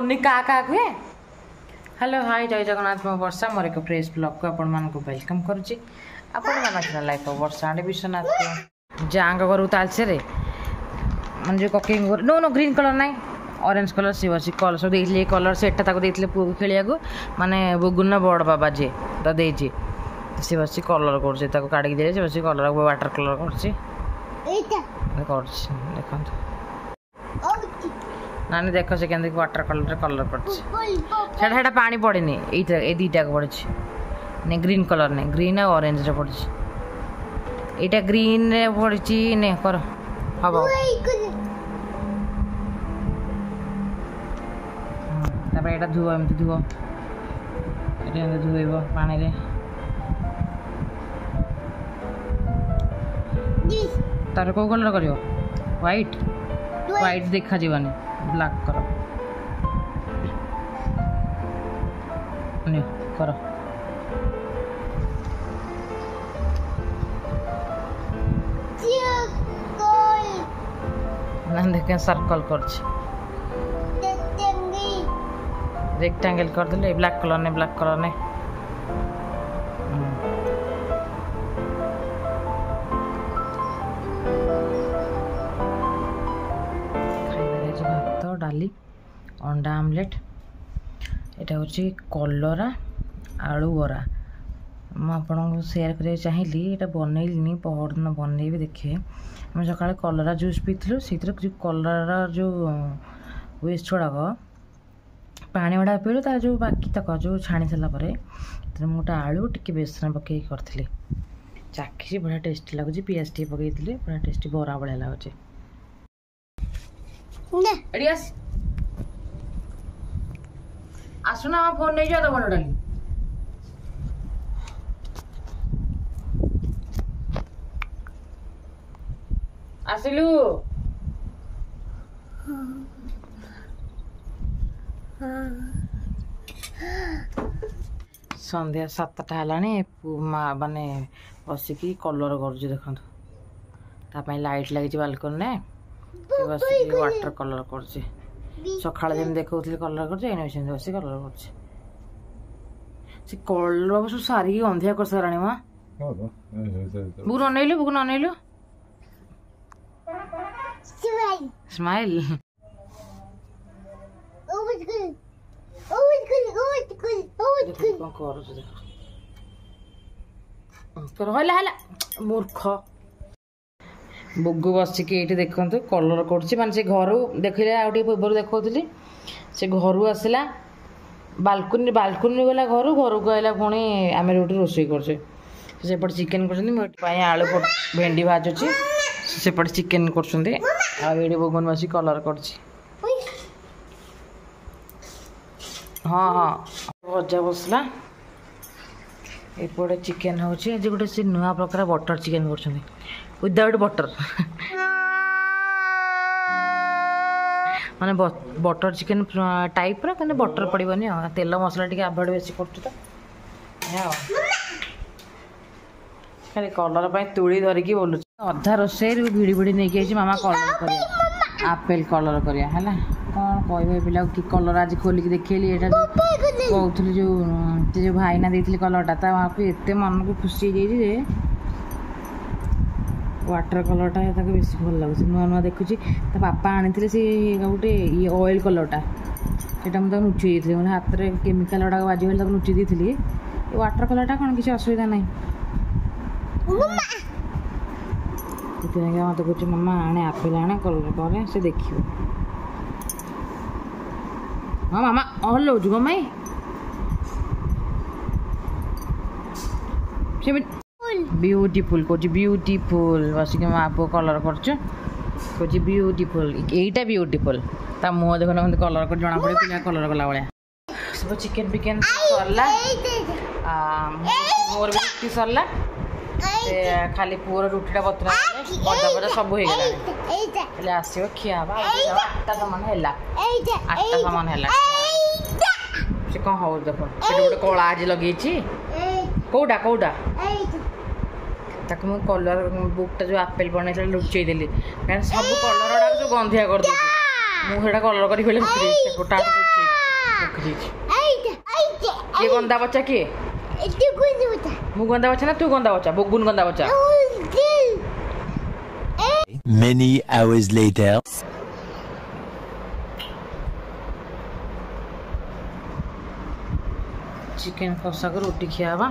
Phone क्या कहे। Hello hi जय जगन्नाथ मो वर्षा मोर एक फ्रेश ब्लॉग को आपण मान वेलकम करुच्ची। आपण लाइफ वर्षा आंडे विश्वनाथ को जांग घर तालसे मन जो कके नो नो ग्रीन कलर ना ऑरेंज कलर सी बस कलर सब दे कलर सेटा देते पुआ को खेलिया माने बुगुन बड़ बाबा जी तो देजी सी बस कलर कर काढ़ी दे बस कलर वाटर कलर कर नानी देख से केंद्र वाटर कलर कलर कर पानी पड़े ये दीटा पड़े नहीं ग्रीन कलर नहीं ग्रीन और ऑरेंज रे पड़े यहाँ ग्रीन रे पड़ी ने कर हम यहाँ धुव एमती धुव ये धुब पानी रे तार कौ कलर कर व्हाइट व्हाइट देखा जीवानी ब्लैक कर देखें सर्कल कर रेक्टेंगल कर दिले ब्लैक कलर ने ब्लैक कलर ने भात डाली अंडा आमलेट यहाँ हूँ कलरा आलू बरा मुझे सेयार करने चाहिए यहाँ बनइली पहर दिन बनइबी देखिए मैं सका कलरा जूस पीलु से जो कलरा जो वेस्ट गुड़ाक पानी गुड़ा पीलु तार जो बाकी तक जो छाणी सारापर गोटे आलू टी बेसन पकई करी चाखी बढ़िया टेस्टी लगुच पियाज टी पकई बढ़िया टेस्टी बरा बढ़िया लगुच आसुना फोन नहीं जाओ बड़ डाली आसिलु संध्या 7टा है माने बसिकी कलर कर देखो लाइट लगी बालकनी ने बस वाटर कलर कर सका जमी देखा कलर कर बस कलर कर कलर सब सारी अंधिया कर सारा माँ बुक अनैलु बुक अनैलु स्माइल मूर्ख बुगु बसिक ये देखु कलर कर घर देखिए पूर्व देखी से घर आसला बालकुनी बालकुनी गला घर घर को आला पुणी आम रोटी रोषे करपटे चिकेन कर आलू भेंडी भाजुची सेपटे चिकेन कर बुगुन बस कलर कर हाँ हाँ भजा बसला एपटे चिकेन हूँ गोटे से नुआ प्रकार बटर चिकेन कर विदाउट बटर माने बटर चिकेन टाइप रो कने बटर पड़िबनी तेल मसला टी आभोड बेसी कर खाली कलर पाई तुली धरिकी बोलु अधा रोसे भिड़ी भिड़ी नहीं आई मामा कलर कर आपेल कलर करिया है कौन कह पिला कि कलर आज खोलिक देखली ये कहूँ जो भाईना देती कलरटा एत मन को खुशी हो वाटर कलरटा बेस भल लगे नुआ नुआ देखुची बापा आनी से गोटे ये ऑयल कलरटा से मुझे नुचई मैंने हाथ में केमिकाल गुड़ाक बाजी गले नुचई देती वाटर कलरटा कौन किसी असुविधा ना मत कह मामा आने आपेल आने कलर कर से देख हाँ मामा हल्लाऊँ गमाई ब्यूटीफुल कौच ब्यूटीफुल बस माँ पु कलर कर ब्यूटीफुल यहीटा ब्यूटीफुल ता मुँह देख ना कलर कर जना पड़े पिला कलर कला भाया सब चिकेन फिकेन सरला मोर भी रुटी सरला खाली पुअर रुटीटा बतरा भजा भजा सब हो गला आसो खिया 8टा सामान है 8टा सामान है से कौन हो देख गोटे कला आज लगे कौटा कौटा ताक मुझे कलर बुकटा जो आपेल बन लुचई देली कहीं सब कलर गुड़ा जो गंधिया कर मुझे कलर कर गोटा रखी किए गंदा बच्चा किए मु गंदा बच्चा ना तू गंदा बच्चा बुगुन गंदा बच्चा Many hours later. चिकन कषा को रोटी खियावा